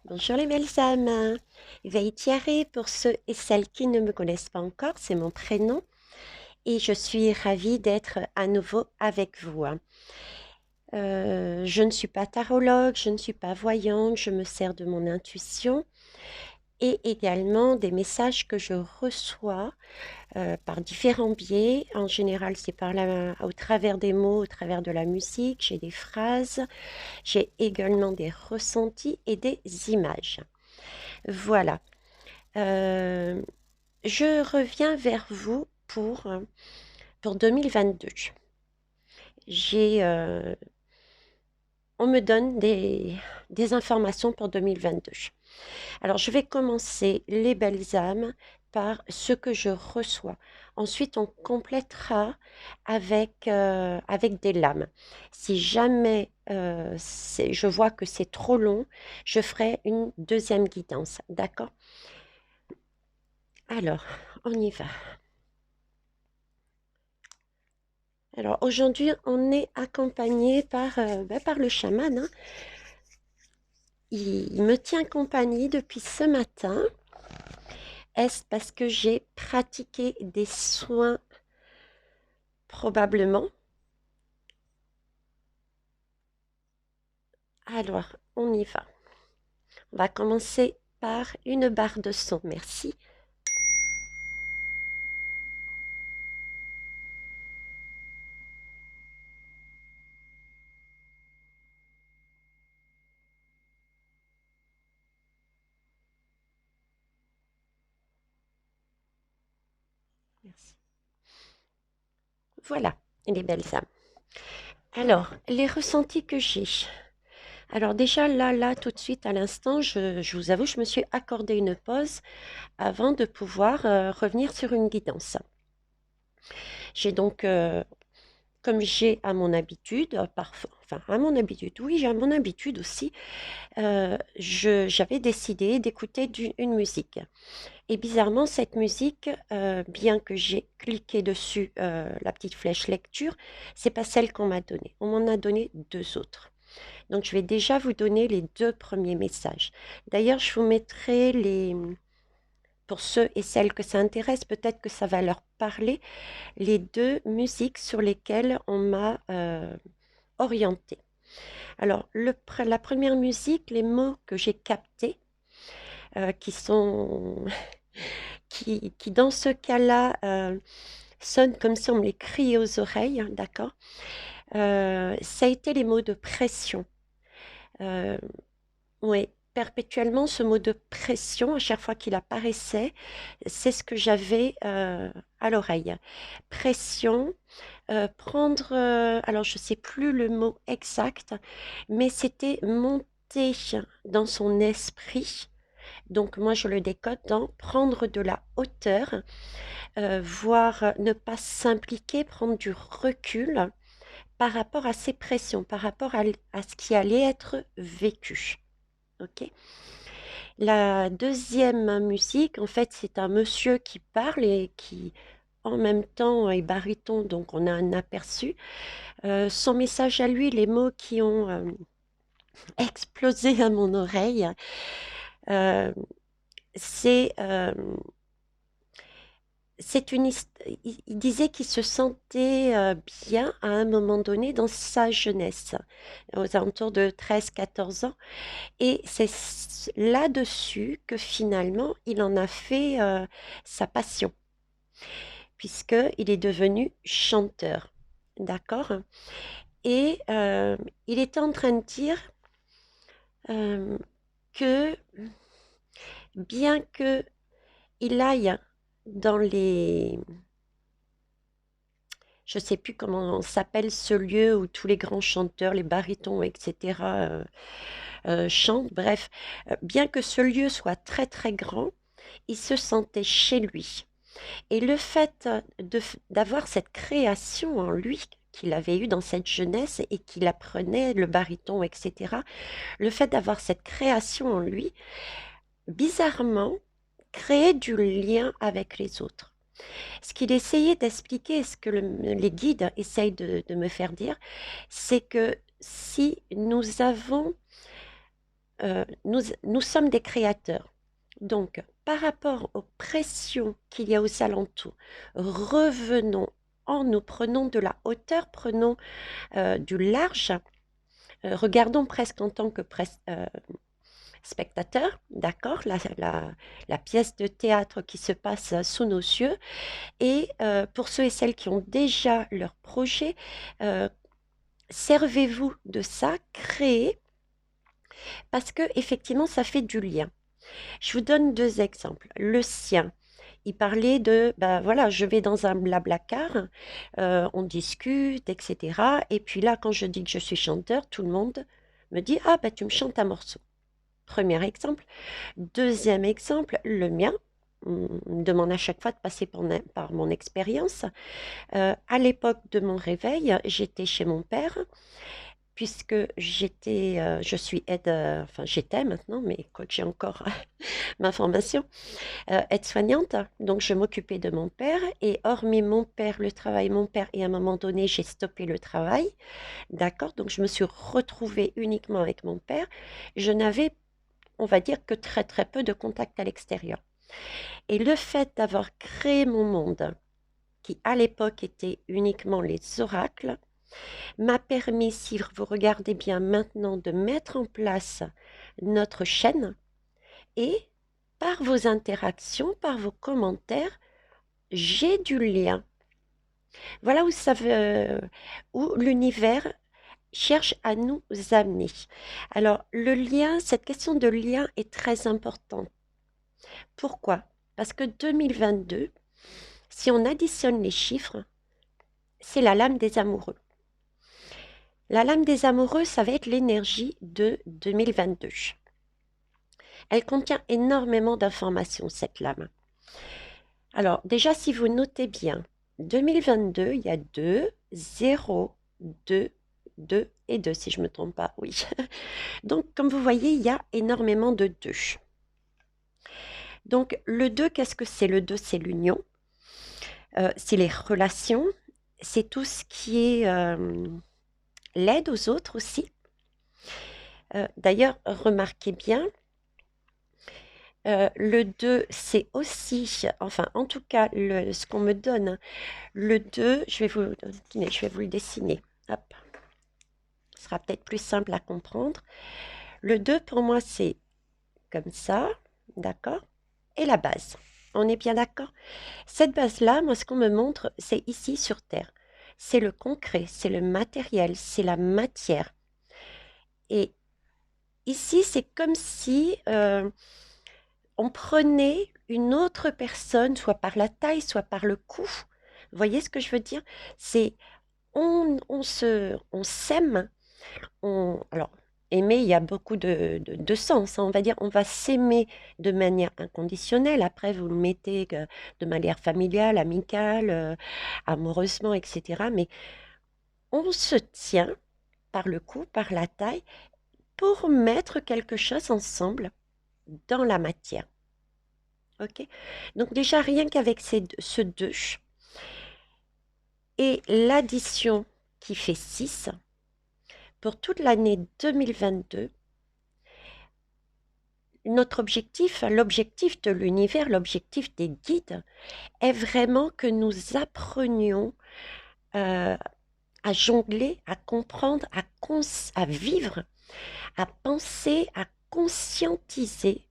Bonjour les belles âmes. Thierry, pour ceux et celles qui ne me connaissent pas encore, c'est mon prénom et je suis ravie d'être à nouveau avec vous. Je ne suis pas tarologue, je ne suis pas voyante, je me sers de mon intuition et également des messages que je reçois par différents biais. En général, c'est au travers des mots, au travers de la musique, j'ai des phrases, j'ai également des ressentis et des images. Voilà. Euh, je reviens vers vous pour 2022. J'ai, on me donne des informations pour 2022. Alors, je vais commencer les belles âmes par ce que je reçois. Ensuite, on complétera avec des lames. Si jamais je vois que c'est trop long, je ferai une deuxième guidance. D'accord? Alors, on y va. Alors aujourd'hui, on est accompagné par le chaman, hein. Il me tient compagnie depuis ce matin. Est-ce parce que j'ai pratiqué des soins? Probablement. Alors, on y va. On va commencer par une barre de son. Merci. Merci. Voilà, les belles âmes. Alors, les ressentis que j'ai. Alors déjà, là, tout de suite, à l'instant, je vous avoue, je me suis accordé une pause avant de pouvoir revenir sur une guidance. J'ai donc, comme j'ai à mon habitude, parfois, enfin à mon habitude, oui, j'ai à mon habitude aussi, j'avais décidé d'écouter une musique. Et bizarrement, cette musique, bien que j'ai cliqué dessus la petite flèche lecture, c'est pas celle qu'on m'a donnée. On m'en a donné deux autres. Donc, je vais déjà vous donner les deux premiers messages. D'ailleurs, je vous mettrai pour ceux et celles que ça intéresse, peut-être que ça va leur parler, les deux musiques sur lesquelles on m'a orientée. Alors, la première musique, les mots que j'ai captés, qui sont, qui dans ce cas-là, sonnent comme si on me les criait aux oreilles, hein, d'accord? Ça a été les mots de pression. Euh, oui, perpétuellement, ce mot de pression, à chaque fois qu'il apparaissait, c'est ce que j'avais à l'oreille. Pression, prendre, alors je ne sais plus le mot exact, mais c'était monter dans son esprit. Donc moi, je le décode dans prendre de la hauteur, voire ne pas s'impliquer, prendre du recul par rapport à ces pressions, par rapport à ce qui allait être vécu. Ok. La deuxième musique, en fait, c'est un monsieur qui parle et qui, en même temps, est baryton, donc on a un aperçu. Son message à lui, les mots qui ont explosé à mon oreille, euh, c'est il disait qu'il se sentait bien à un moment donné dans sa jeunesse, aux alentours de 13-14 ans. Et c'est là-dessus que finalement, il en a fait sa passion, puisqu'il est devenu chanteur. D'accord? Et il était en train de dire euh, que bien que il aille dans les... Je ne sais plus comment s'appelle ce lieu où tous les grands chanteurs, les barytons, etc., chantent. Bref, bien que ce lieu soit très très grand, il se sentait chez lui. Et le fait d'avoir cette création en lui qu'il avait eue dans cette jeunesse et qu'il apprenait le baryton, etc., le fait d'avoir cette création en lui, bizarrement, créait du lien avec les autres. Ce qu'il essayait d'expliquer, ce que les guides essayent de me faire dire, c'est que si nous avons nous sommes des créateurs. Donc, par rapport aux pressions qu'il y a aux alentours, revenons en nous, prenons de la hauteur, prenons du large, regardons presque en tant que spectateur, d'accord, la pièce de théâtre qui se passe sous nos yeux. Et pour ceux et celles qui ont déjà leur projet, servez-vous de ça, créez, parce que effectivement, ça fait du lien. Je vous donne deux exemples. Le sien, il parlait de, ben voilà, je vais dans un blablacar, on discute, etc. Et puis là, quand je dis que je suis chanteur, tout le monde me dit, ah ben tu me chantes un morceau. Premier exemple. Deuxième exemple, le mien. On me demande à chaque fois de passer par mon expérience. À l'époque de mon réveil, j'étais chez mon père puisque je suis aide, enfin j'étais maintenant, mais quoique j'ai encore ma formation, aide-soignante. Donc je m'occupais de mon père et hormis mon père, le travail, mon père, et à un moment donné, j'ai stoppé le travail, d'accord? Donc je me suis retrouvée uniquement avec mon père. Je n'avais, on va dire, que très très peu de contact à l'extérieur. Et le fait d'avoir créé mon monde, qui à l'époque était uniquement les oracles, m'a permis, si vous regardez bien maintenant, de mettre en place notre chaîne et par vos interactions, par vos commentaires, j'ai du lien. Voilà où l'univers cherche à nous amener. Alors, le lien, cette question de lien est très importante. Pourquoi? Parce que 2022, si on additionne les chiffres, c'est la lame des amoureux. La lame des amoureux, ça va être l'énergie de 2022. Elle contient énormément d'informations, cette lame. Alors, déjà, si vous notez bien, 2022, il y a 2, 0, 2, 2 et 2, si je ne me trompe pas, oui. Donc, comme vous voyez, il y a énormément de 2. Donc, le 2, qu'est-ce que c'est? Le 2, c'est l'union, c'est les relations, c'est tout ce qui est l'aide aux autres aussi. D'ailleurs, remarquez bien, le 2, c'est aussi, enfin, en tout cas, ce qu'on me donne, hein, le 2, je vais vous le dessiner. Hop. Ce sera peut-être plus simple à comprendre. Le 2, pour moi, c'est comme ça, d'accord? Et la base. On est bien d'accord? Cette base-là, moi, ce qu'on me montre, c'est ici sur Terre. C'est le concret, c'est le matériel, c'est la matière. Et ici, c'est comme si on prenait une autre personne, soit par la taille, soit par le cou. Vous voyez ce que je veux dire? C'est on s'aime. Alors, aimer, il y a beaucoup de sens, hein, on va dire, on va s'aimer de manière inconditionnelle. Après, vous le mettez de manière familiale, amicale, amoureusement, etc. Mais on se tient par le cou, par la taille, pour mettre quelque chose ensemble dans la matière. Ok? Donc déjà, rien qu'avec ce 2 et l'addition qui fait 6, pour toute l'année 2022, notre objectif, l'objectif de l'univers, l'objectif des guides, est vraiment que nous apprenions à jongler, à comprendre, à vivre, à penser, à conscientiser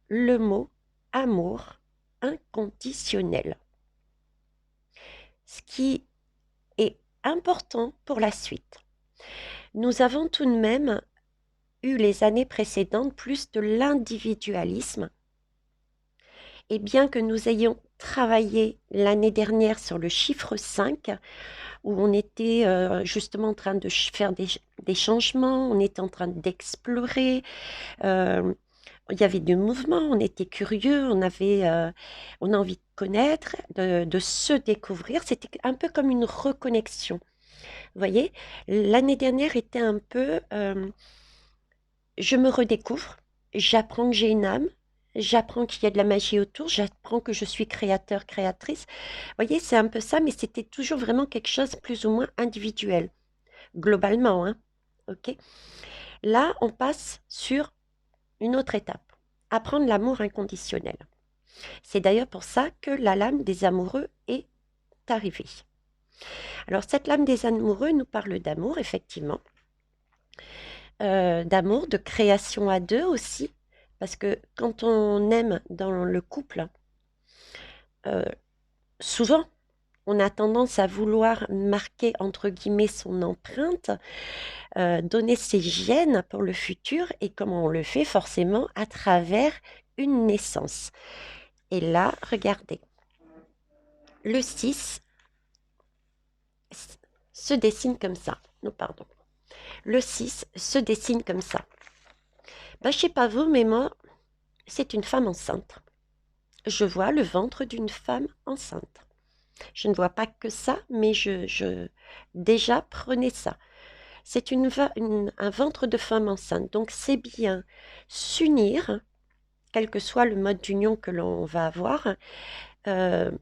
le mot amour inconditionnel. Ce qui est important pour la suite. Nous avons tout de même eu les années précédentes plus de l'individualisme. Et bien que nous ayons travaillé l'année dernière sur le chiffre 5, où on était justement en train de faire des changements, on était en train d'explorer, il y avait du mouvement, on était curieux, on a envie de connaître, de se découvrir. C'était un peu comme une reconnexion. Vous voyez, l'année dernière était un peu, je me redécouvre, j'apprends que j'ai une âme, j'apprends qu'il y a de la magie autour, j'apprends que je suis créateur, créatrice. Vous voyez, c'est un peu ça, mais c'était toujours vraiment quelque chose plus ou moins individuel, globalement, hein. Ok. Là, on passe sur une autre étape. Apprendre l'amour inconditionnel. C'est d'ailleurs pour ça que la lame des amoureux est arrivée. Alors cette lame des amoureux nous parle d'amour, effectivement. D'amour, de création à deux aussi. Parce que quand on aime dans le couple, euh, souvent, on a tendance à vouloir marquer, entre guillemets, son empreinte, donner ses gènes pour le futur. Et comment on le fait? Forcément à travers une naissance. Et là, regardez, le 6 se dessine comme ça. Non, pardon. Le 6 se dessine comme ça. Ben, je sais pas vous, mais moi, c'est une femme enceinte. Je vois le ventre d'une femme enceinte. Je ne vois pas que ça, mais déjà prenez ça. C'est un ventre de femme enceinte. Donc c'est bien s'unir, quel que soit le mode d'union que l'on va avoir, euh,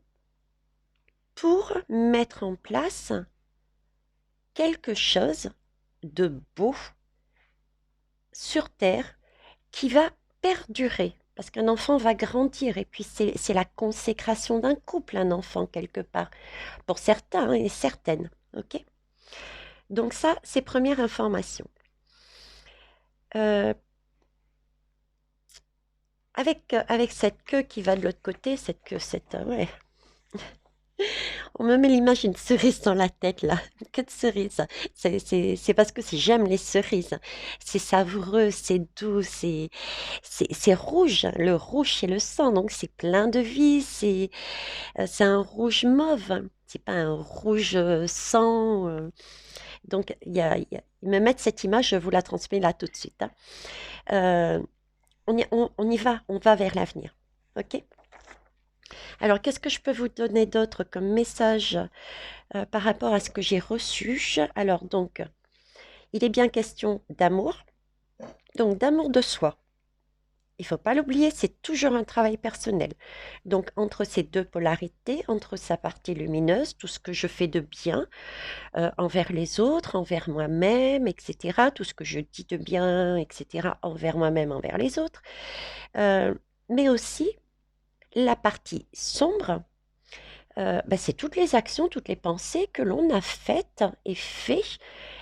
pour mettre en place quelque chose de beau sur Terre qui va perdurer. Parce qu'un enfant va grandir et puis c'est la consécration d'un couple, un enfant quelque part, pour certains et certaines. Ok. Donc ça, c'est première information. Euh, avec cette queue qui va de l'autre côté, cette queue, ouais. On me met l'image d'une cerise dans la tête, là. Que de cerises. C'est parce que j'aime les cerises. C'est savoureux, c'est doux, c'est rouge. Le rouge, c'est le sang, donc c'est plein de vie. C'est un rouge mauve. C'est pas un rouge sang. Donc, ils me mettent cette image, je vous la transmets là tout de suite, hein. Euh, on y va, on va vers l'avenir. OK? Alors, qu'est-ce que je peux vous donner d'autre comme message par rapport à ce que j'ai reçu? Alors, donc, il est bien question d'amour, donc d'amour de soi. Il ne faut pas l'oublier, c'est toujours un travail personnel. Donc, entre ces deux polarités, entre sa partie lumineuse, tout ce que je fais de bien envers les autres, envers moi-même, etc., tout ce que je dis de bien, etc., envers moi-même, envers les autres, euh, mais aussi la partie sombre, bah, c'est toutes les actions, toutes les pensées que l'on a faites et fait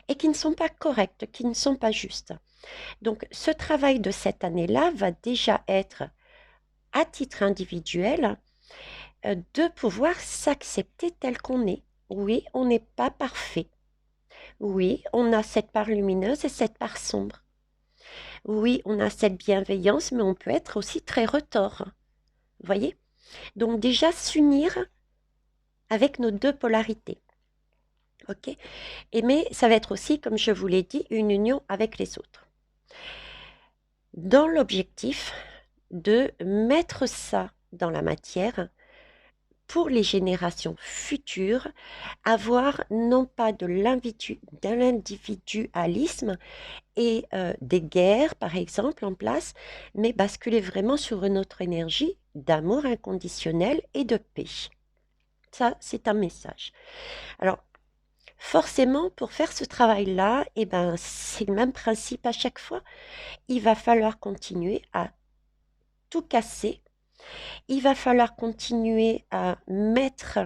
et qui ne sont pas correctes, qui ne sont pas justes. Donc, ce travail de cette année-là va déjà être, à titre individuel, de pouvoir s'accepter tel qu'on est. Oui, on n'est pas parfait. Oui, on a cette part lumineuse et cette part sombre. Oui, on a cette bienveillance, mais on peut être aussi très retors. Vous voyez? Donc déjà s'unir avec nos deux polarités. OK? Mais ça va être aussi, comme je vous l'ai dit, une union avec les autres. Dans l'objectif de mettre ça dans la matière pour les générations futures, avoir non pas de l'individualisme et des guerres, par exemple, en place, mais basculer vraiment sur une autre énergie d'amour inconditionnel et de paix. Ça, c'est un message. Alors, forcément, pour faire ce travail-là, eh ben, c'est le même principe à chaque fois. Il va falloir continuer à tout casser. Il va falloir continuer à mettre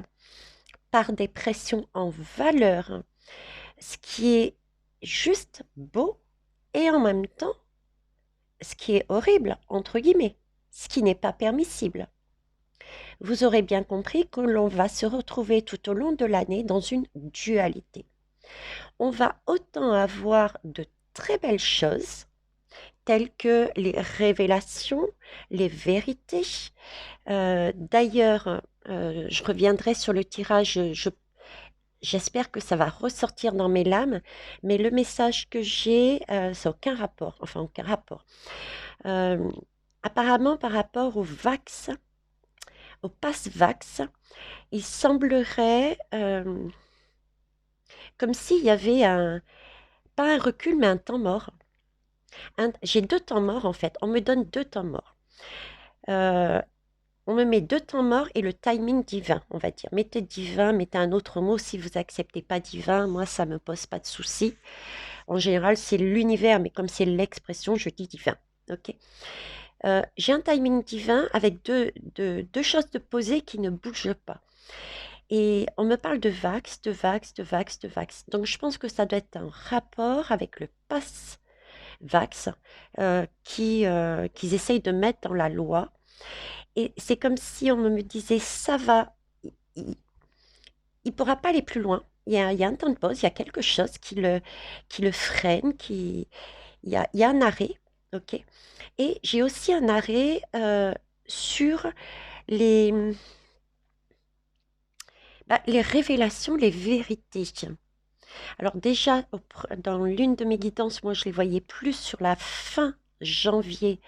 par des pressions en valeur ce qui est juste beau et en même temps ce qui est horrible, entre guillemets, ce qui n'est pas permissible. Vous aurez bien compris que l'on va se retrouver tout au long de l'année dans une dualité. On va autant avoir de très belles choses, telles que les révélations, les vérités. D'ailleurs, je reviendrai sur le tirage, j'espère que ça va ressortir dans mes lames, mais le message que j'ai, ça n'a aucun rapport, enfin aucun rapport. Euh, Apparemment, par rapport au Vax, au pass Vax, il semblerait comme s'il y avait pas un recul, mais un temps mort. J'ai deux temps morts en fait. On me donne deux temps morts. Euh, on me met deux temps morts et le timing divin, on va dire. Mettez divin, mettez un autre mot si vous acceptez pas divin. Moi, ça me pose pas de souci. En général, c'est l'univers, mais comme c'est l'expression, je dis divin. Ok. J'ai un timing divin avec deux choses de posées qui ne bougent pas. Et on me parle de vax, de vax, de vax, de vax. Donc je pense que ça doit être un rapport avec le pass vax qu'ils essayent de mettre dans la loi. Et c'est comme si on me disait, ça va, il ne pourra pas aller plus loin. Il y a un temps de pause, il y a quelque chose qui le freine, il y a un arrêt. Ok. Et j'ai aussi un arrêt sur les, les révélations, les vérités. Alors déjà, dans l'une de mes guidances, moi je les voyais plus sur la fin janvier,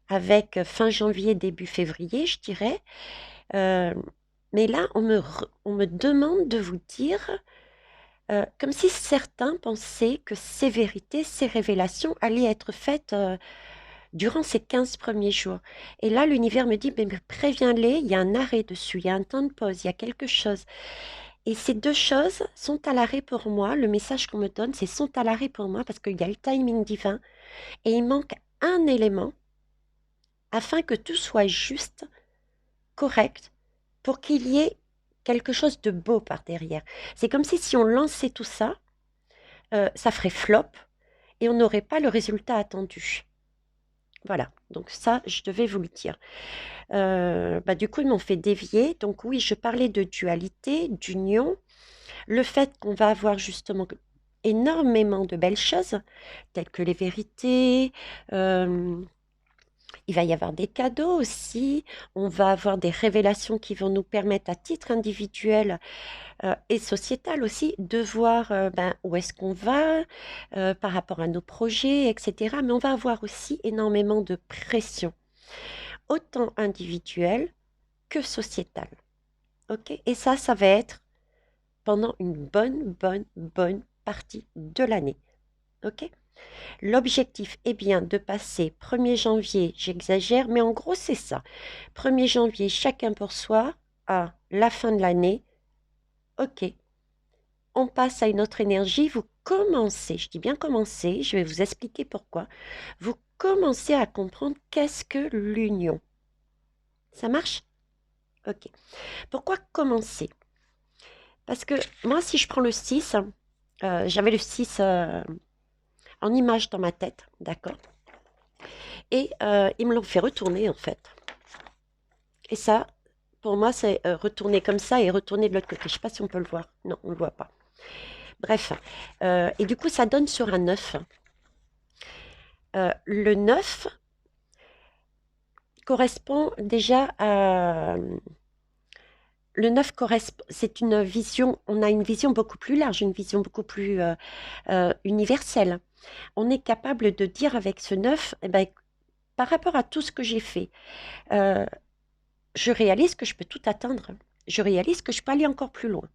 avec fin janvier, début février, je dirais. Euh, mais là, on me demande de vous dire, comme si certains pensaient que ces vérités, ces révélations allaient être faites durant ces 15 premiers jours. Et là, l'univers me dit, mais préviens-les, il y a un arrêt dessus, il y a un temps de pause, il y a quelque chose. Et ces deux choses sont à l'arrêt pour moi. Le message qu'on me donne, c'est sont à l'arrêt pour moi parce qu'il y a le timing divin et il manque un élément afin que tout soit juste, correct, pour qu'il y ait quelque chose de beau par derrière. C'est comme si on lançait tout ça, ça ferait flop et on n'aurait pas le résultat attendu. Voilà, donc ça, je devais vous le dire. Du coup, ils m'ont fait dévier. Donc oui, je parlais de dualité, d'union, le fait qu'on va avoir justement énormément de belles choses, telles que les vérités, euh, il va y avoir des cadeaux aussi, on va avoir des révélations qui vont nous permettre à titre individuel et sociétal aussi de voir où est-ce qu'on va par rapport à nos projets, etc. Mais on va avoir aussi énormément de pression, autant individuelle que sociétale. Ok. Et ça va être pendant une bonne partie de l'année. Ok. L'objectif est bien de passer 1er janvier, j'exagère, mais en gros c'est ça. 1er janvier, chacun pour soi, à la fin de l'année, ok, on passe à une autre énergie, vous commencez, je dis bien commencer, je vais vous expliquer pourquoi, vous commencez à comprendre qu'est-ce que l'union. Ça marche? Ok. Pourquoi commencer? Parce que moi, si je prends le 6, j'avais le 6 en image dans ma tête, d'accord? Et ils me l'ont fait retourner en fait. Et ça, pour moi, c'est retourner comme ça et retourner de l'autre côté. Je ne sais pas si on peut le voir. Non, on ne le voit pas. Bref. Et du coup, ça donne sur un 9. Le 9 correspond déjà à... Le 9 correspond, c'est une vision, on a une vision beaucoup plus large, une vision beaucoup plus universelle. On est capable de dire avec ce 9, eh ben, par rapport à tout ce que j'ai fait, euh, je réalise que je peux tout atteindre. Je réalise que je peux aller encore plus loin.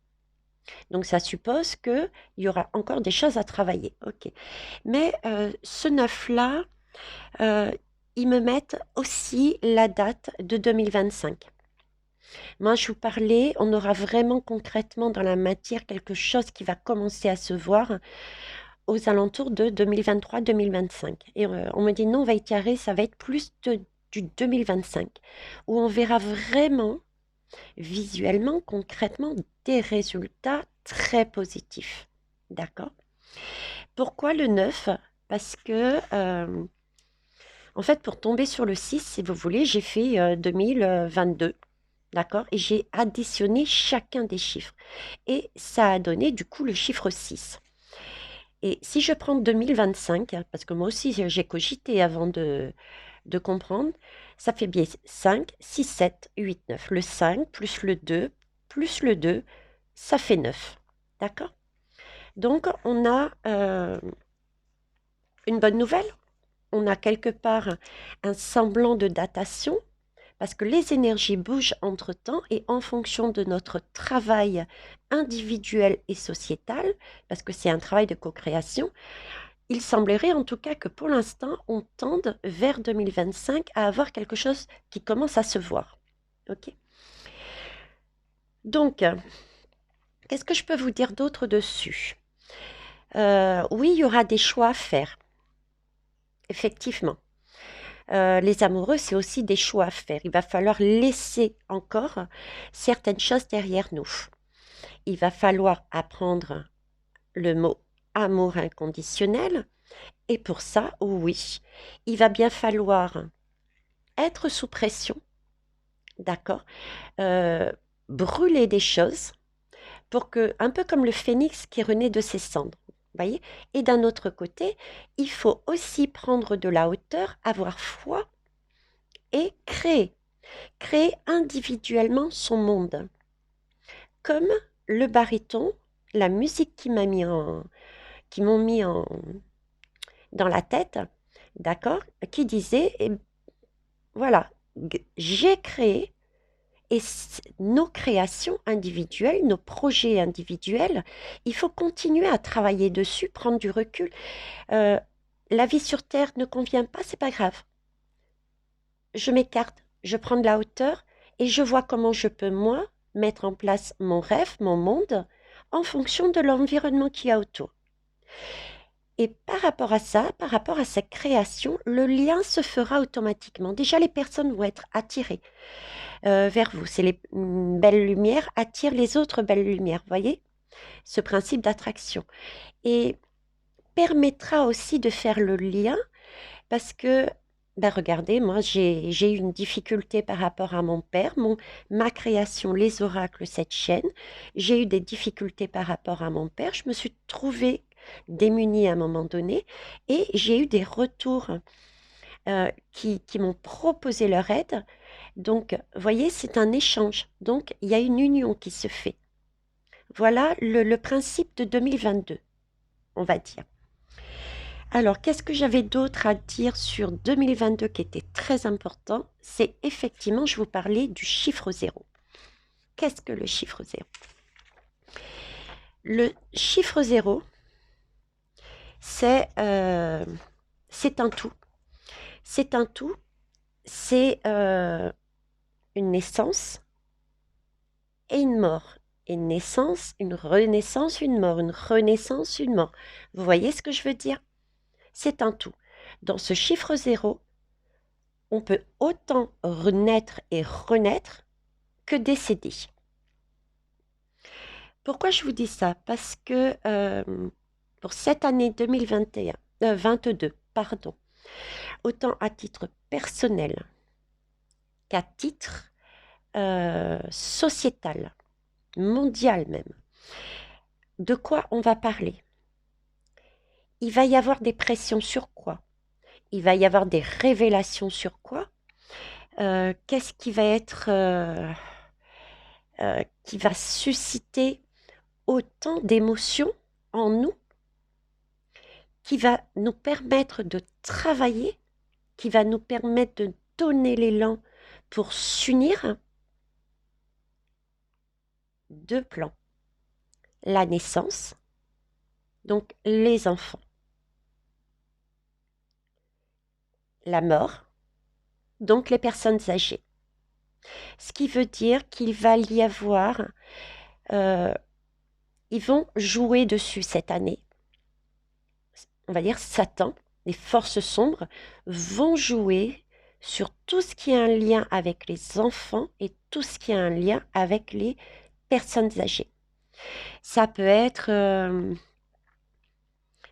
Donc ça suppose qu'il y aura encore des choses à travailler. Ok. Mais ce 9-là, euh, ils me mettent aussi la date de 2025. Moi, je vous parlais, on aura vraiment concrètement dans la matière quelque chose qui va commencer à se voir aux alentours de 2023-2025. Et on me dit non, Vaitiaré, ça va être plus du 2025, où on verra vraiment, visuellement, concrètement, des résultats très positifs. D'accord? Pourquoi le 9? Parce que, en fait, pour tomber sur le 6, si vous voulez, j'ai fait 2022. D'accord? Et j'ai additionné chacun des chiffres. Et ça a donné du coup le chiffre 6. Et si je prends 2025, parce que moi aussi j'ai cogité avant de comprendre, ça fait bien 5, 6, 7, 8, 9. Le 5 plus le 2, ça fait 9. D'accord? Donc on a une bonne nouvelle. On a quelque part un semblant de datation parce que les énergies bougent entre-temps et en fonction de notre travail individuel et sociétal, parce que c'est un travail de co-création, il semblerait en tout cas que pour l'instant, on tende vers 2025 à avoir quelque chose qui commence à se voir. Ok. Donc, qu'est-ce que je peux vous dire d'autre dessus? Oui, il y aura des choix à faire, effectivement. Les amoureux, c'est aussi des choix à faire. Il va falloir laisser encore certaines choses derrière nous. Il va falloir apprendre le mot amour inconditionnel. Et pour ça, oui, il va bien falloir être sous pression, d'accord? Euh, Brûler des choses pour que, un peu comme le phénix qui renaît de ses cendres, voyez? Et d'un autre côté, il faut aussi prendre de la hauteur, avoir foi et créer individuellement son monde. Comme le baryton, la musique qui m'ont mis dans la tête, d'accord, qui disait, voilà, j'ai créé et nos créations individuelles, nos projets individuels, il faut continuer à travailler dessus, prendre du recul. Euh, la vie sur Terre ne convient pas, c'est pas grave. Je m'écarte, je prends de la hauteur et je vois comment je peux, moi, mettre en place mon rêve, mon monde, en fonction de l'environnement qu'il y a autour. Et par rapport à ça, par rapport à cette création, le lien se fera automatiquement. Déjà, les personnes vont être attirées vers vous. C'est les belles lumières attirent les autres belles lumières, voyez? Ce principe d'attraction. Et permettra aussi de faire le lien parce que, ben regardez, moi, j'ai eu une difficulté par rapport à mon père, ma création, les oracles, cette chaîne. J'ai eu des difficultés par rapport à mon père. Je me suis trouvée démunie à un moment donné et j'ai eu des retours qui m'ont proposé leur aide. Donc, vous voyez, c'est un échange. Donc, il y a une union qui se fait. Voilà le principe de 2022, on va dire. Alors, qu'est-ce que j'avais d'autre à dire sur 2022 qui était très important? C'est effectivement, je vous parlais du chiffre zéro. Qu'est-ce que le chiffre zéro? Le chiffre zéro, c'est un tout. C'est un tout. C'est une naissance et une mort. Une naissance, une renaissance, une mort, une renaissance, une mort. Vous voyez ce que je veux dire? C'est un tout. Dans ce chiffre zéro, on peut autant renaître et renaître que décéder. Pourquoi je vous dis ça? Parce que pour cette année 2021, 22, pardon, autant à titre personnel qu'à titre sociétal, mondial même, de quoi on va parler? Il va y avoir des pressions sur quoi? Il va y avoir des révélations sur quoi? Qu'est-ce qui va être, qui va susciter autant d'émotions en nous, qui va nous permettre de travailler, qui va nous permettre de donner l'élan pour s'unir? Deux plans. La naissance, donc les enfants. La mort, donc les personnes âgées. Ce qui veut dire qu'il va y avoir, euh, ils vont jouer dessus cette année. On va dire Satan, les forces sombres vont jouer sur tout ce qui a un lien avec les enfants et tout ce qui a un lien avec les personnes âgées. Ça peut être,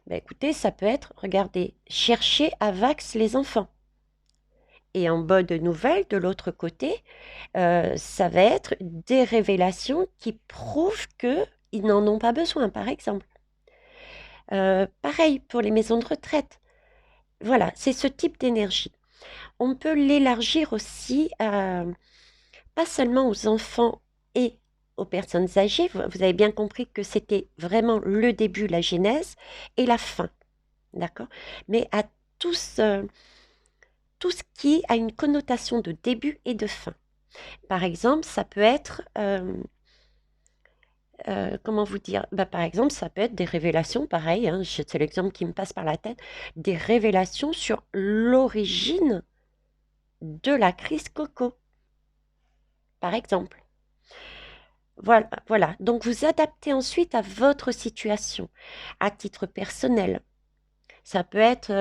écoutez, ça peut être, regardez, chercher à vax les enfants. Et en bonne nouvelle, de l'autre côté, ça va être des révélations qui prouvent qu'ils n'en ont pas besoin, par exemple. Pareil pour les maisons de retraite. Voilà, c'est ce type d'énergie. On peut l'élargir aussi pas seulement aux enfants et aux personnes âgées. Vous avez bien compris que c'était vraiment le début, la genèse, et la fin. D'accord? Mais à tous, tout ce qui a une connotation de début et de fin. Par exemple, ça peut être, comment vous dire? Bah, par exemple, ça peut être des révélations, pareil, hein, c'est l'exemple qui me passe par la tête, des révélations sur l'origine de la crise coco, par exemple. Voilà, voilà. Donc vous adaptez ensuite à votre situation, à titre personnel. Ça peut être,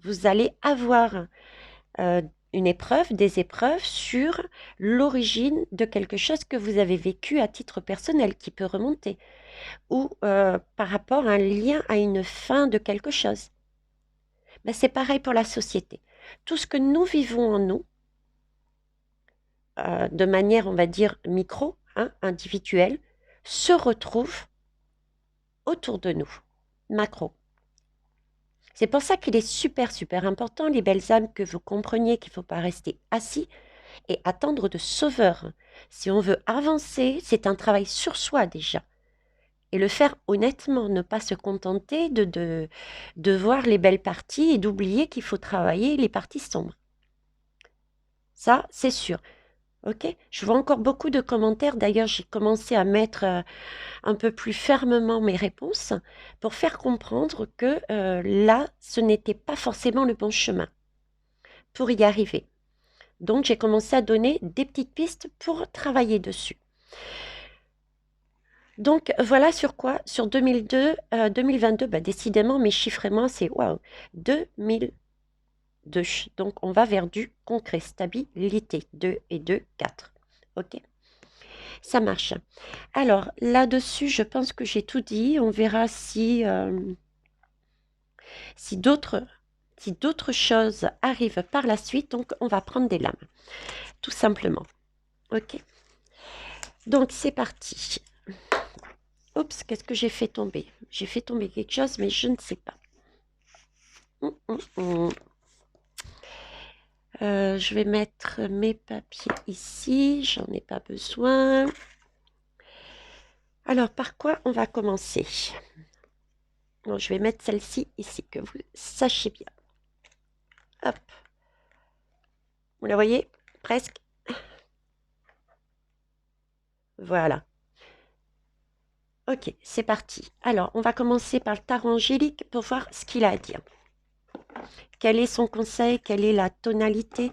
vous allez avoir euh, une épreuve, des épreuves sur l'origine de quelque chose que vous avez vécu à titre personnel qui peut remonter, ou par rapport à un lien à une fin de quelque chose. Ben, c'est pareil pour la société. Tout ce que nous vivons en nous, de manière, on va dire, micro, hein, individuelle, se retrouve autour de nous, macro. C'est pour ça qu'il est super, super important, les belles âmes, que vous compreniez qu'il ne faut pas rester assis et attendre de sauveur. Si on veut avancer, c'est un travail sur soi déjà. Et le faire honnêtement, ne pas se contenter de voir les belles parties et d'oublier qu'il faut travailler les parties sombres. Ça, c'est sûr. Ok? Je vois encore beaucoup de commentaires. D'ailleurs, j'ai commencé à mettre un peu plus fermement mes réponses pour faire comprendre que là, ce n'était pas forcément le bon chemin pour y arriver. Donc, j'ai commencé à donner des petites pistes pour travailler dessus. Donc, voilà sur quoi, sur 2022, bah, décidément, mes chiffres et moi, c'est waouh, 2002. Donc, on va vers du concret, stabilité, 2 et 2, 4. Ok? Ça marche. Alors, là-dessus, je pense que j'ai tout dit. On verra si d'autres choses arrivent par la suite. Donc, on va prendre des lames, tout simplement. Ok? Donc, c'est parti. Oups, qu'est-ce que j'ai fait tomber? J'ai fait tomber quelque chose, mais je ne sais pas. Je vais mettre mes papiers ici. J'en ai pas besoin. Alors, par quoi on va commencer? Bon, je vais mettre celle-ci ici, que vous sachiez bien. Hop. Vous la voyez? Presque. Voilà. Ok, c'est parti. Alors, on va commencer par le tarot angélique pour voir ce qu'il a à dire. Quel est son conseil? Quelle est la tonalité?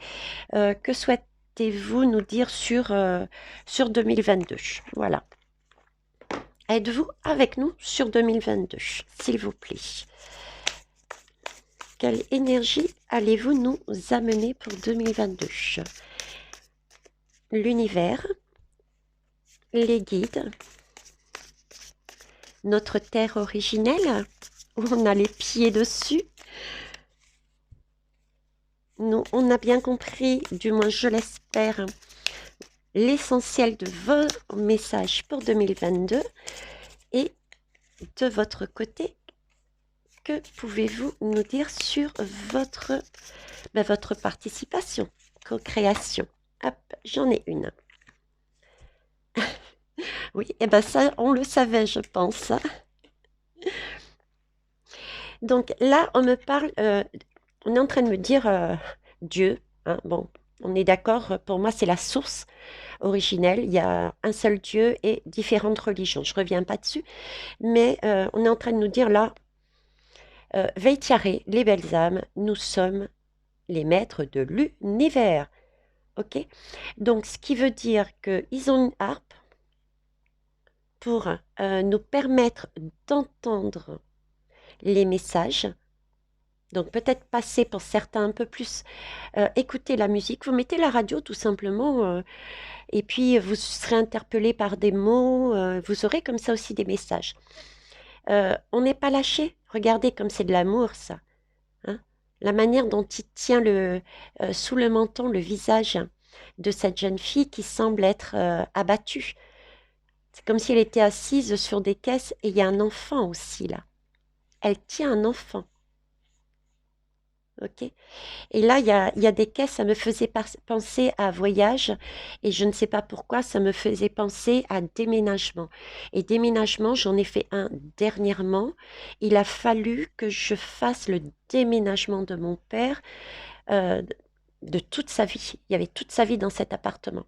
Que souhaitez-vous nous dire sur 2022? Voilà. Êtes-vous avec nous sur 2022, s'il vous plaît? Quelle énergie allez-vous nous amener pour 2022? L'univers, les guides, notre terre originelle, où on a les pieds dessus. Nous, on a bien compris, du moins je l'espère, l'essentiel de vos messages pour 2022. Et de votre côté, que pouvez-vous nous dire sur votre participation, co-création? Hop, j'en ai une. Oui, et bien ça, on le savait, je pense. Donc là, on me parle, on est en train de me dire Dieu. Hein, bon, on est d'accord, pour moi, c'est la source originelle. Il y a un seul Dieu et différentes religions. Je ne reviens pas dessus. Mais on est en train de nous dire là, Veitiare, les belles âmes, nous sommes les maîtres de l'univers. Ok? Donc, ce qui veut dire qu'ils ont une harpe pour nous permettre d'entendre les messages. Donc, peut-être passer pour certains un peu plus, écouter la musique. Vous mettez la radio tout simplement, et puis vous serez interpellé par des mots. Vous aurez comme ça aussi des messages. On n'est pas lâché. Regardez comme c'est de l'amour, ça. Hein. La manière dont il tient sous le menton le visage de cette jeune fille qui semble être abattue. C'est comme si elle était assise sur des caisses et il y a un enfant aussi là. Elle tient un enfant. Ok. Et là, il y a des caisses, ça me faisait penser à voyage et je ne sais pas pourquoi, ça me faisait penser à déménagement. Et déménagement, j'en ai fait un dernièrement. Il a fallu que je fasse le déménagement de mon père euh, de toute sa vie. Il y avait toute sa vie dans cet appartement.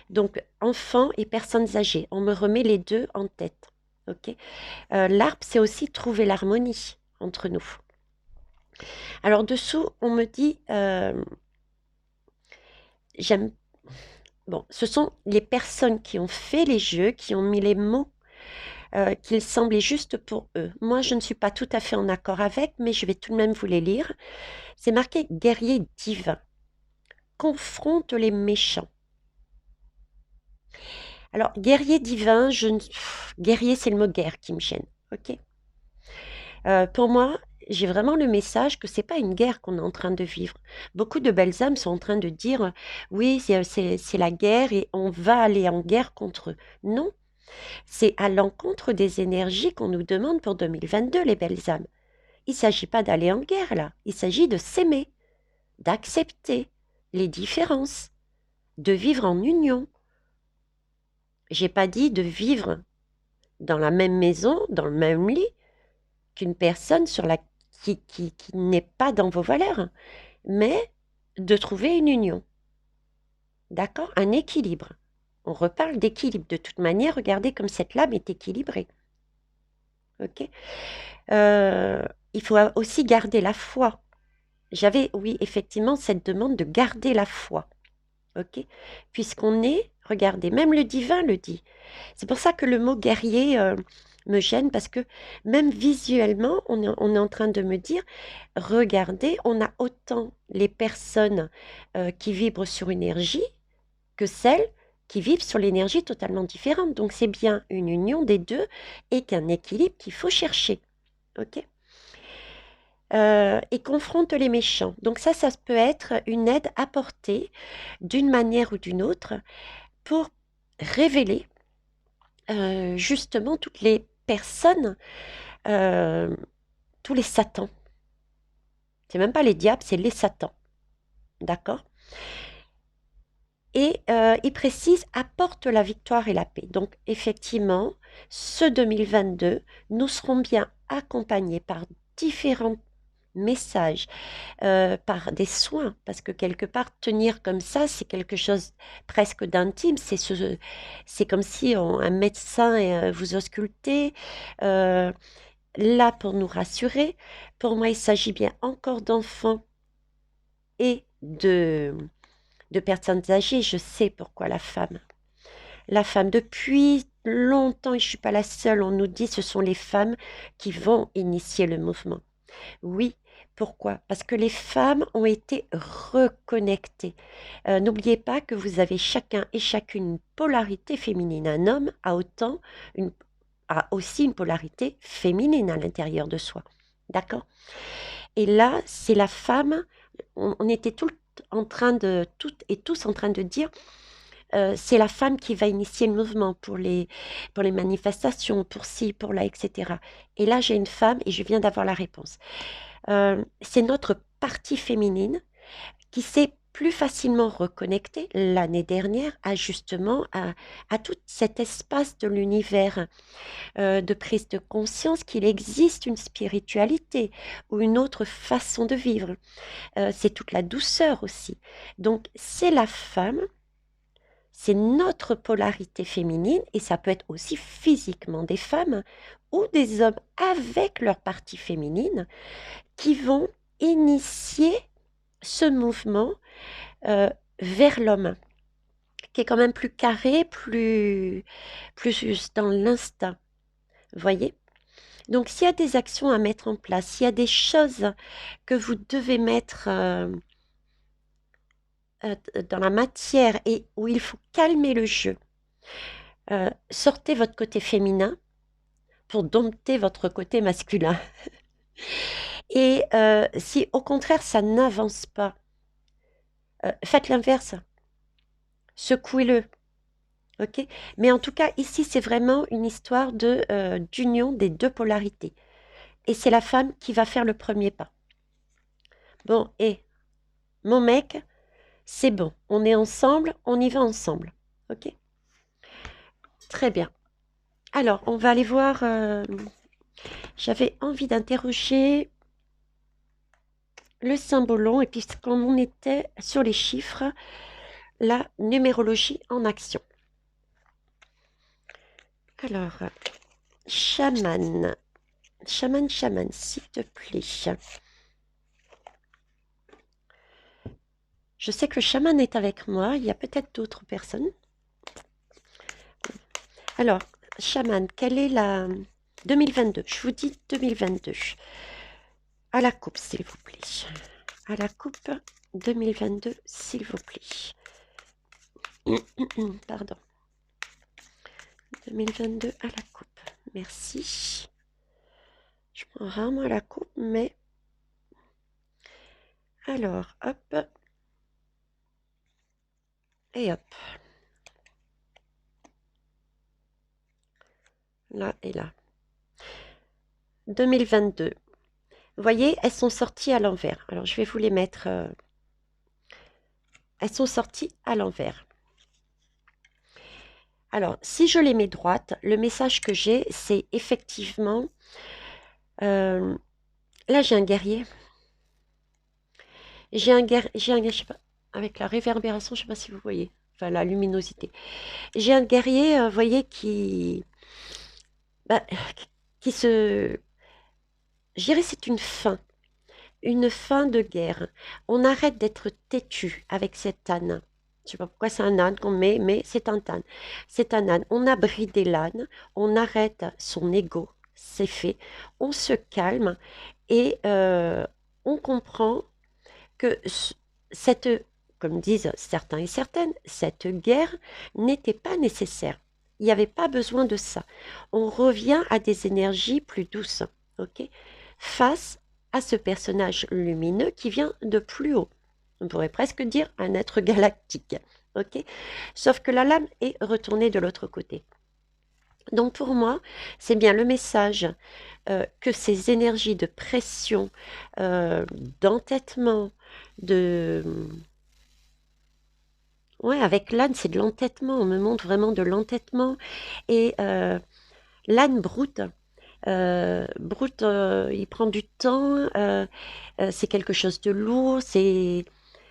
Donc, enfants et personnes âgées, on me remet les deux en tête. Ok. L'arbre, c'est aussi trouver l'harmonie entre nous. Alors, dessous, on me dit, j'aime. Bon, ce sont les personnes qui ont fait les jeux, qui ont mis les mots qu'il semblait juste pour eux. Moi, je ne suis pas tout à fait en accord avec, mais je vais tout de même vous les lire. C'est marqué guerrier divin, confronte les méchants. Alors, guerrier divin, guerrier, c'est le mot guerre qui me gêne. Ok. Pour moi, j'ai vraiment le message que c'est pas une guerre qu'on est en train de vivre. Beaucoup de belles âmes sont en train de dire oui, c'est la guerre et on va aller en guerre contre eux. Non, c'est à l'encontre des énergies qu'on nous demande pour 2022, les belles âmes. Il ne s'agit pas d'aller en guerre là, il s'agit de s'aimer, d'accepter les différences, de vivre en union. J'ai pas dit de vivre dans la même maison, dans le même lit, qu'une personne qui n'est pas dans vos valeurs, mais de trouver une union, d'accord? Un équilibre. On reparle d'équilibre. De toute manière, regardez comme cette lame est équilibrée. Ok? Il faut aussi garder la foi. J'avais, oui, effectivement, cette demande de garder la foi. Ok? Puisqu'on est, regardez, même le divin le dit. C'est pour ça que le mot guerrier me gêne, parce que même visuellement, on est en train de me dire, regardez, on a autant les personnes qui vibrent sur une énergie que celles qui vivent sur l'énergie totalement différente. Donc c'est bien une union des deux et qu'un équilibre qu'il faut chercher. Ok? Et confronte les méchants. Donc ça peut être une aide apportée d'une manière ou d'une autre pour révéler justement toutes les personnes, euh, tous les satans. C'est même pas les diables, c'est les satans. D'accord? Et il précise apporte la victoire et la paix. Donc effectivement, ce 2022, nous serons bien accompagnés par différents messages, par des soins, parce que quelque part, tenir comme ça, c'est quelque chose presque d'intime. C'est comme si un médecin vous auscultait, là pour nous rassurer. Pour moi, il s'agit bien encore d'enfants et de personnes âgées. Je sais pourquoi la femme, depuis longtemps, et je ne suis pas la seule, on nous dit ce sont les femmes qui vont initier le mouvement. Oui, pourquoi? Parce que les femmes ont été reconnectées. N'oubliez pas que vous avez chacun et chacune une polarité féminine. Un homme une, a aussi une polarité féminine à l'intérieur de soi. D'accord? Et là, c'est la femme, on était en train de, toutes et tous en train de dire, c'est la femme qui va initier le mouvement pour les manifestations, pour ci, pour là, etc. Et là, j'ai une femme et je viens d'avoir la réponse. C'est notre partie féminine qui s'est plus facilement reconnectée l'année dernière à tout cet espace de l'univers, de prise de conscience qu'il existe une spiritualité ou une autre façon de vivre. C'est toute la douceur aussi. Donc c'est la femme, c'est notre polarité féminine et ça peut être aussi physiquement des femmes ou des hommes avec leur partie féminine qui vont initier ce mouvement euh, vers l'homme, qui est quand même plus carré, plus juste dans l'instinct. Voyez? Donc, s'il y a des actions à mettre en place, s'il y a des choses que vous devez mettre dans la matière et où il faut calmer le jeu, sortez votre côté féminin pour dompter votre côté masculin. Et si au contraire ça n'avance pas, faites l'inverse, secouez-le. Ok? Mais en tout cas, ici, c'est vraiment une histoire d'union des deux polarités. Et c'est la femme qui va faire le premier pas. Bon, et mon mec, c'est bon. On est ensemble, on y va ensemble. Ok? Très bien. Alors, on va aller voir. J'avais envie d'interroger le symbolon. Et puis, quand on était sur les chiffres, la numérologie en action. Alors, chaman. Chaman, s'il te plaît. Je sais que le chaman est avec moi. Il y a peut-être d'autres personnes. Alors, chaman, quelle est la 2022? Je vous dis 2022. À la coupe, s'il vous plaît. À la coupe 2022, s'il vous plaît. Pardon. 2022 à la coupe. Merci. Je prends rarement la coupe, mais... Alors, hop. Et hop. Là et là. 2022. Vous voyez, elles sont sorties à l'envers. Alors, je vais vous les mettre... elles sont sorties à l'envers. Alors, si je les mets droites, le message que j'ai, c'est effectivement... là, j'ai un guerrier. Je sais pas, avec la réverbération, je sais pas si vous voyez. Enfin, la luminosité. J'ai un guerrier, vous voyez, bah, qui se... Je dirais c'est une fin de guerre. On arrête d'être têtu avec cet âne. Je ne sais pas pourquoi c'est un âne qu'on met, mais c'est un âne. C'est un âne. On a bridé l'âne, on arrête son ego, c'est fait. On se calme et on comprend que cette, comme disent certains et certaines, cette guerre n'était pas nécessaire. Il n'y avait pas besoin de ça. On revient à des énergies plus douces, ok, face à ce personnage lumineux qui vient de plus haut. On pourrait presque dire un être galactique, ok. Sauf que la lame est retournée de l'autre côté. Donc pour moi, c'est bien le message que ces énergies de pression, euh, d'entêtement, de... Ouais, avec l'âne, c'est de l'entêtement. On me montre vraiment de l'entêtement. Et l'âne broute. Broute, il prend du temps. C'est quelque chose de lourd.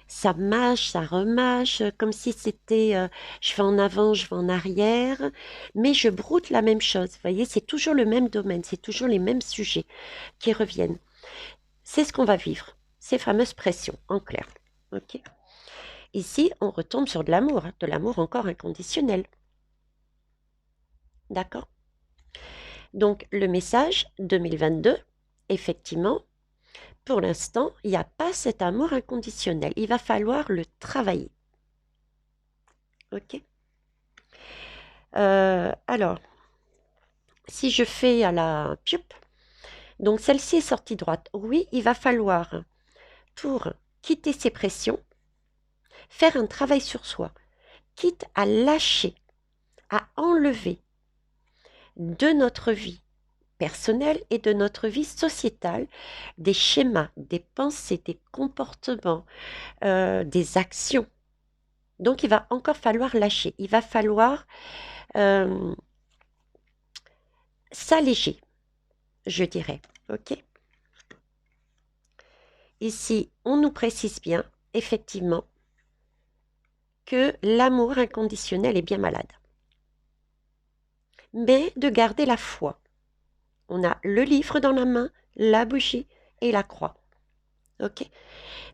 Ça mâche, ça remâche, comme si c'était je vais en avant, je vais en arrière, mais je broute la même chose. Vous voyez, c'est toujours le même domaine, c'est toujours les mêmes sujets qui reviennent. C'est ce qu'on va vivre, ces fameuses pressions, en clair. Ok. Ici, on retombe sur de l'amour encore inconditionnel. D'accord? Donc, le message 2022, effectivement, pour l'instant, il n'y a pas cet amour inconditionnel. Il va falloir le travailler. Ok? Alors, si je fais à la pioup, donc celle-ci est sortie droite. Oui, il va falloir, pour quitter ces pressions, faire un travail sur soi, quitte à lâcher, à enlever de notre vie personnelle et de notre vie sociétale des schémas, des pensées, des comportements, des actions. Donc, il va encore falloir lâcher. Il va falloir euh, s'alléger, je dirais. OK? Ici, on nous précise bien, effectivement, que l'amour inconditionnel est bien malade. Mais de garder la foi. On a le livre dans la main, la bougie et la croix. OK?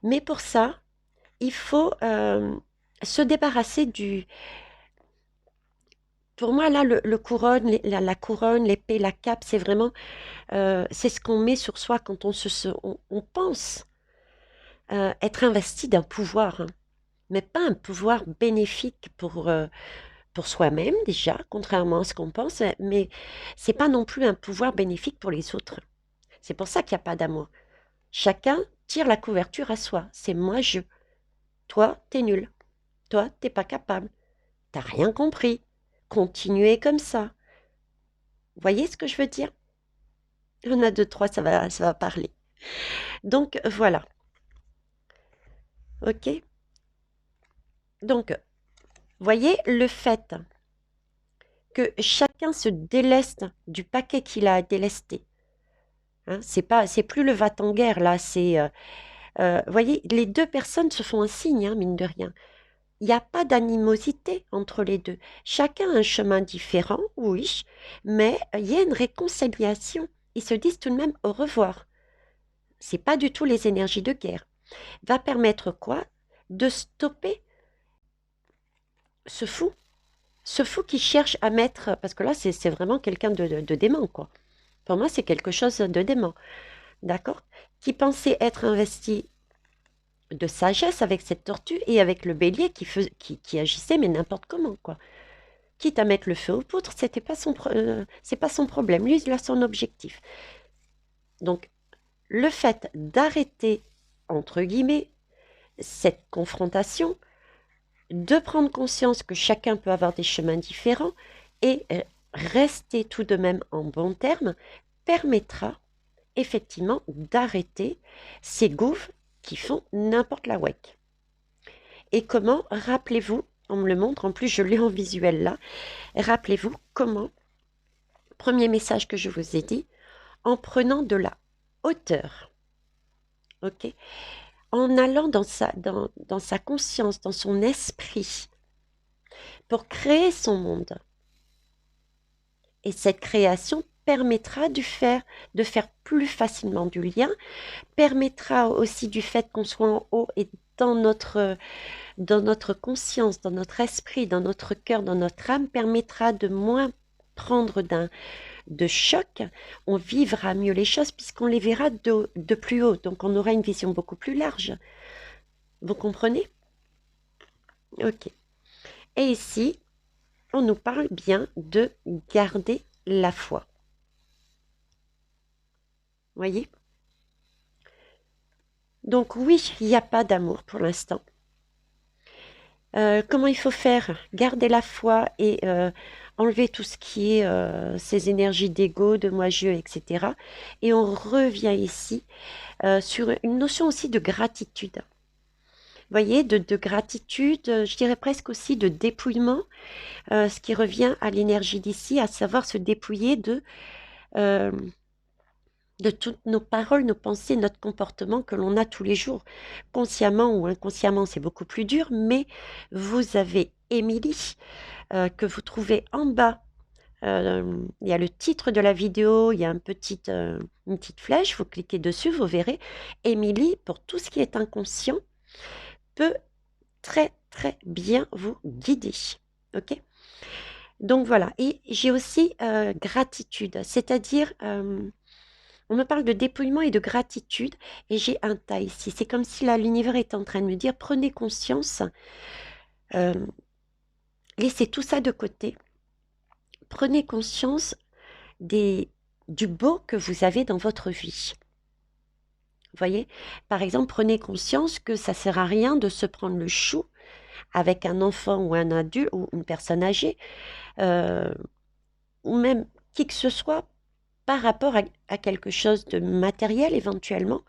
Mais pour ça, il faut se débarrasser du... Pour moi, là, le couronne, la couronne, l'épée, la cape, c'est vraiment... c'est ce qu'on met sur soi quand on pense être investi d'un pouvoir, hein, mais pas un pouvoir bénéfique pour soi-même déjà, contrairement à ce qu'on pense, mais c'est pas non plus un pouvoir bénéfique pour les autres. C'est pour ça qu'il n'y a pas d'amour. Chacun tire la couverture à soi. C'est moi, je. Toi, t'es nul. Toi, t'es pas capable. T'as rien compris. Continuez comme ça. Vous voyez ce que je veux dire? Il y en a deux, trois, ça va parler. Donc, voilà. OK? Donc, voyez le fait que chacun se déleste du paquet qu'il a à délester. Hein, c'est plus le va-t-en-guerre, là. Voyez, les deux personnes se font un signe, hein, mine de rien. Il n'y a pas d'animosité entre les deux. Chacun a un chemin différent, oui, mais il y a une réconciliation. Ils se disent tout de même au revoir. C'est pas du tout les énergies de guerre. Va permettre quoi? De stopper ce fou, Ce fou qui cherche à mettre, parce que là, c'est vraiment quelqu'un de dément, quoi. Pour moi, c'est quelque chose de dément, d'accord? Qui pensait être investi de sagesse avec cette tortue et avec le bélier qui agissait, mais n'importe comment, quoi. Quitte à mettre le feu aux poutres, c'est pas son problème. Lui, il a son objectif. Donc, le fait d'arrêter, entre guillemets, cette confrontation, de prendre conscience que chacun peut avoir des chemins différents et rester tout de même en bon terme, permettra effectivement d'arrêter ces gouffres qui font n'importe la WEC. Et comment, rappelez-vous, on me le montre, en plus je l'ai en visuel là, rappelez-vous comment, premier message que je vous ai dit, en prenant de la hauteur, ok, en allant dans sa conscience, dans son esprit, pour créer son monde. Et cette création permettra de faire plus facilement du lien, permettra aussi du fait qu'on soit en haut et dans notre conscience, dans notre esprit, dans notre cœur, dans notre âme, permettra de moins prendre de choc. On vivra mieux les choses puisqu'on les verra de plus haut. Donc on aura une vision beaucoup plus large. Vous comprenez? Ok. Et ici, on nous parle bien de garder la foi. Voyez? Donc oui, il n'y a pas d'amour pour l'instant. Comment il faut faire? Garder la foi et enlever tout ce qui est ces énergies d'ego, de moi-je, etc. Et on revient ici sur une notion aussi de gratitude. Vous voyez, de gratitude, je dirais presque aussi de dépouillement, ce qui revient à l'énergie d'ici, à savoir se dépouiller euh, de toutes nos paroles, nos pensées, notre comportement que l'on a tous les jours. Consciemment ou inconsciemment, c'est beaucoup plus dur, mais vous avez Émilie, que vous trouvez en bas. Il y a le titre de la vidéo, il y a une petite flèche, vous cliquez dessus, vous verrez. Émilie, pour tout ce qui est inconscient, peut très très bien vous guider. Ok? Donc voilà, et j'ai aussi gratitude, c'est-à-dire on me parle de dépouillement et de gratitude, et j'ai un tas ici. C'est comme si là, l'univers était en train de me dire, prenez conscience, euh, laissez tout ça de côté, prenez conscience du beau que vous avez dans votre vie. Vous voyez, par exemple, prenez conscience que ça ne sert à rien de se prendre le chou avec un enfant ou un adulte ou une personne âgée, euh, ou même qui que ce soit par rapport à quelque chose de matériel éventuellement.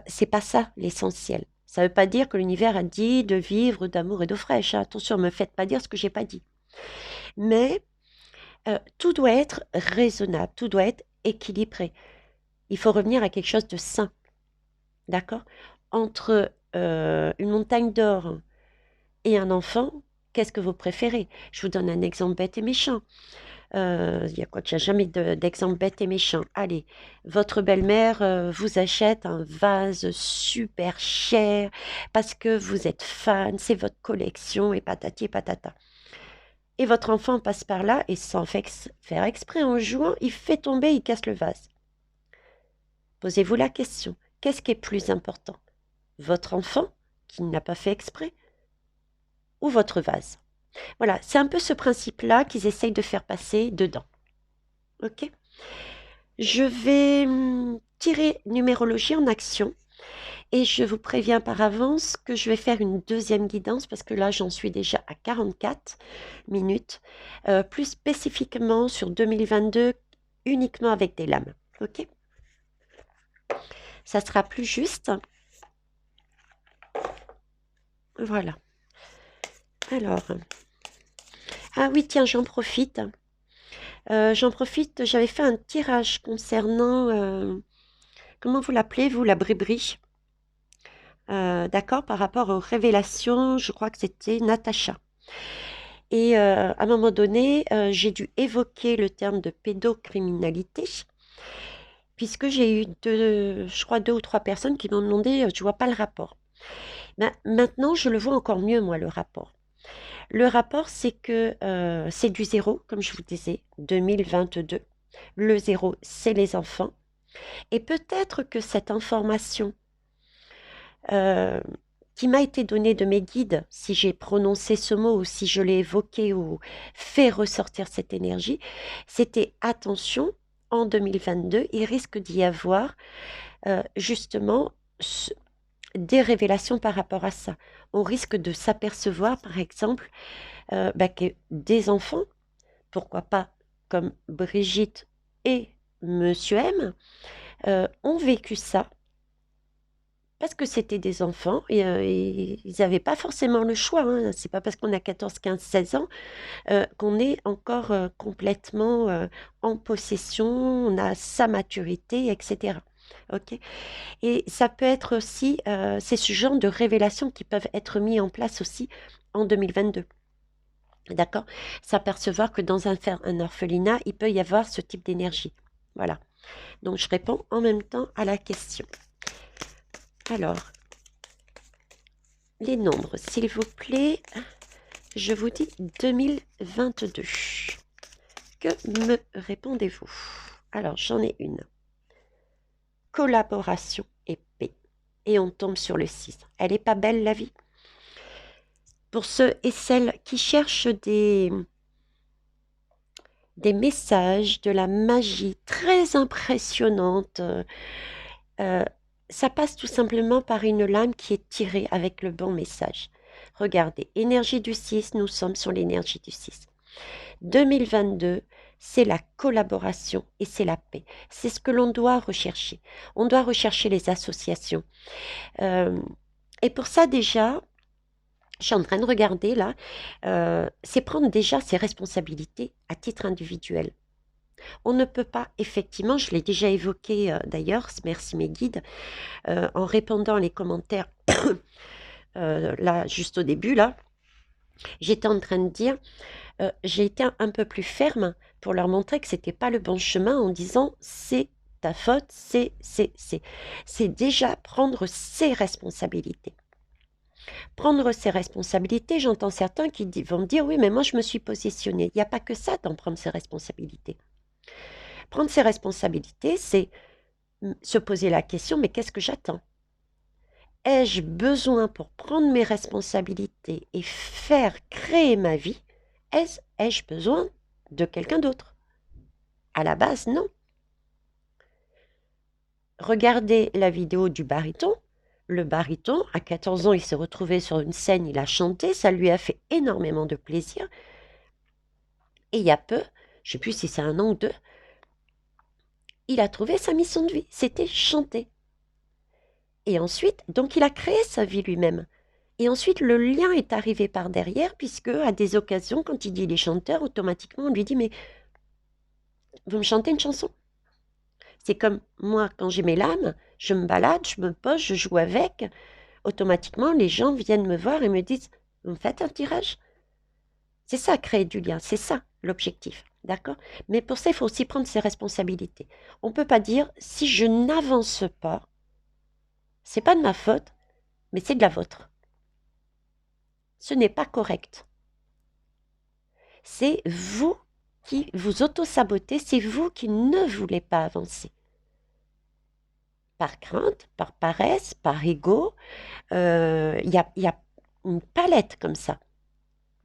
C'est pas ça l'essentiel. Ça ne veut pas dire que l'univers a dit de vivre d'amour et d'eau fraîche, hein. Attention, ne me faites pas dire ce que j'ai pas dit. Mais tout doit être raisonnable, tout doit être équilibré. Il faut revenir à quelque chose de sain, d'accord? Entre une montagne d'or et un enfant, qu'est-ce que vous préférez? Je vous donne un exemple bête et méchant. Il y a quoi? Il n'y a jamais d'exemple bête et méchant. Allez, votre belle-mère vous achète un vase super cher parce que vous êtes fan, c'est votre collection et patati et patata. Et votre enfant passe par là et sans faire exprès, en jouant, il fait tomber, il casse le vase. Posez-vous la question, qu'est-ce qui est plus important? Votre enfant, qui n'a pas fait exprès, ou votre vase? Voilà, c'est un peu ce principe-là qu'ils essayent de faire passer dedans. Ok? Je vais tirer numérologie en action et je vous préviens par avance que je vais faire une deuxième guidance parce que là, j'en suis déjà à 44 minutes, plus spécifiquement sur 2022, uniquement avec des lames. Ok? Ça sera plus juste. Voilà. Alors, ah oui, tiens, j'en profite. J'avais fait un tirage concernant, comment vous l'appelez, vous, la bribri? D'accord, par rapport aux révélations, je crois que c'était Natacha. Et à un moment donné, j'ai dû évoquer le terme de pédocriminalité, puisque j'ai eu je crois 2 ou 3 personnes qui m'ont demandé, je vois pas le rapport. Ben, maintenant, je le vois encore mieux, moi, le rapport. Le rapport, c'est que c'est du zéro, comme je vous disais, 2022. Le zéro, c'est les enfants. Et peut-être que cette information euh, qui m'a été donnée de mes guides, si j'ai prononcé ce mot ou si je l'ai évoqué ou fait ressortir cette énergie, c'était attention, en 2022, il risque d'y avoir justement des révélations par rapport à ça. On risque de s'apercevoir, par exemple, que des enfants, pourquoi pas comme Brigitte et Monsieur M, ont vécu ça parce que c'était des enfants et ils n'avaient pas forcément le choix. Hein. C'est pas parce qu'on a 14, 15, 16 ans qu'on est encore complètement en possession, on a sa maturité, etc. Ok. Et ça peut être aussi, c'est ce genre de révélations qui peuvent être mis en place aussi en 2022. D'accord? S'apercevoir que dans un orphelinat, il peut y avoir ce type d'énergie. Voilà. Donc, je réponds en même temps à la question. Alors, les nombres, s'il vous plaît. Je vous dis 2022. Que me répondez-vous? Alors, j'en ai une. Collaboration et paix. Et on tombe sur le 6. Elle n'est pas belle, la vie? Pour ceux et celles qui cherchent des messages, de la magie très impressionnante, euh, ça passe tout simplement par une lame qui est tirée avec le bon message. Regardez, énergie du 6, nous sommes sur l'énergie du 6. 2022, c'est la collaboration et c'est la paix. C'est ce que l'on doit rechercher. On doit rechercher les associations. Et pour ça, déjà, je suis en train de regarder là, c'est prendre déjà ses responsabilités à titre individuel. On ne peut pas, effectivement, je l'ai déjà évoqué d'ailleurs, merci mes guides, en répondant les commentaires là, juste au début, là, j'étais en train de dire, j'ai été un peu plus ferme pour leur montrer que c'était pas le bon chemin en disant c'est ta faute, c'est déjà prendre ses responsabilités. Prendre ses responsabilités, j'entends certains qui vont me dire oui, mais moi je me suis positionné. Il n'y a pas que ça d'en prendre ses responsabilités. Prendre ses responsabilités, c'est se poser la question mais qu'est-ce que j'attends? Ai-je besoin pour prendre mes responsabilités et faire créer ma vie? Ai-je besoin de quelqu'un d'autre? À la base, non. Regardez la vidéo du baryton. Le baryton, à 14 ans, il s'est retrouvé sur une scène, il a chanté, ça lui a fait énormément de plaisir. Et il y a peu, je ne sais plus si c'est un an ou deux, il a trouvé sa mission de vie, c'était chanter. Et ensuite, donc il a créé sa vie lui-même. Et ensuite, le lien est arrivé par derrière, puisque à des occasions, quand il dit les chanteurs, automatiquement, on lui dit, mais vous me chantez une chanson? C'est comme moi, quand j'ai mes lames, je me balade, je me pose, je joue avec. Automatiquement, les gens viennent me voir et me disent, vous me faites un tirage? C'est ça, créer du lien, c'est ça l'objectif, d'accord? Mais pour ça, il faut aussi prendre ses responsabilités. On ne peut pas dire, si je n'avance pas, c'est pas de ma faute, mais c'est de la vôtre. Ce n'est pas correct. C'est vous qui vous auto-sabotez, c'est vous qui ne voulez pas avancer. Par crainte, par paresse, par ego, il y a une palette comme ça.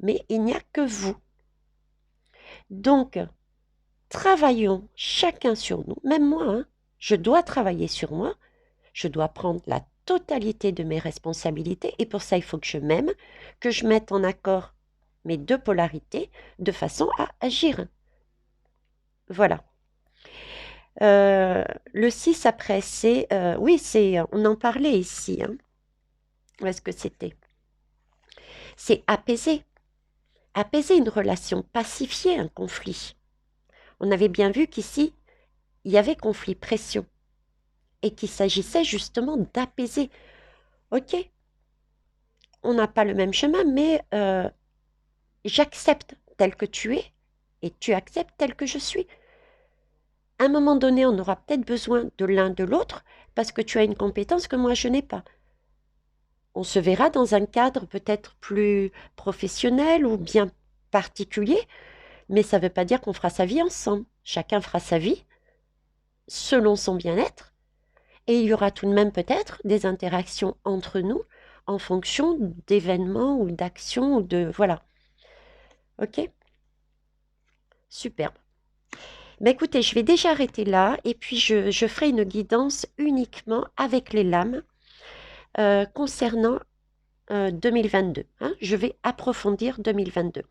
Mais il n'y a que vous. Donc, travaillons chacun sur nous, même moi, hein, je dois travailler sur moi, je dois prendre la totalité de mes responsabilités et pour ça, il faut que je m'aime, que je mette en accord mes deux polarités de façon à agir. Voilà. Le 6 après, c'est... oui, on en parlait ici. Hein. Où est-ce que c'était? C'est apaiser. Apaiser une relation, pacifier un conflit. On avait bien vu qu'ici, il y avait conflit, pression. Et qu'il s'agissait justement d'apaiser. Ok, on n'a pas le même chemin, mais j'accepte tel que tu es et tu acceptes tel que je suis. À un moment donné, on aura peut-être besoin de l'un de l'autre parce que tu as une compétence que moi je n'ai pas. on se verra dans un cadre peut-être plus professionnel ou bien particulier, mais ça ne veut pas dire qu'on fera sa vie ensemble. Chacun fera sa vie selon son bien-être et il y aura tout de même peut-être des interactions entre nous en fonction d'événements ou d'actions ou de... Voilà. Ok? Superbe. Ben écoutez, je vais déjà arrêter là et puis je ferai une guidance uniquement avec les lames concernant 2022, hein. Je vais approfondir 2022.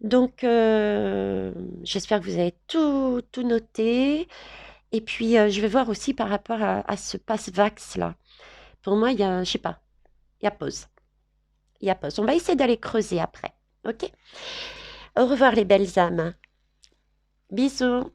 Donc, j'espère que vous avez tout noté. Et puis, je vais voir aussi par rapport à ce passe-vax là. Pour moi, il y a, je sais pas, il y a pause. Il y a pause. On va essayer d'aller creuser après. OK? Au revoir les belles âmes. Bisous.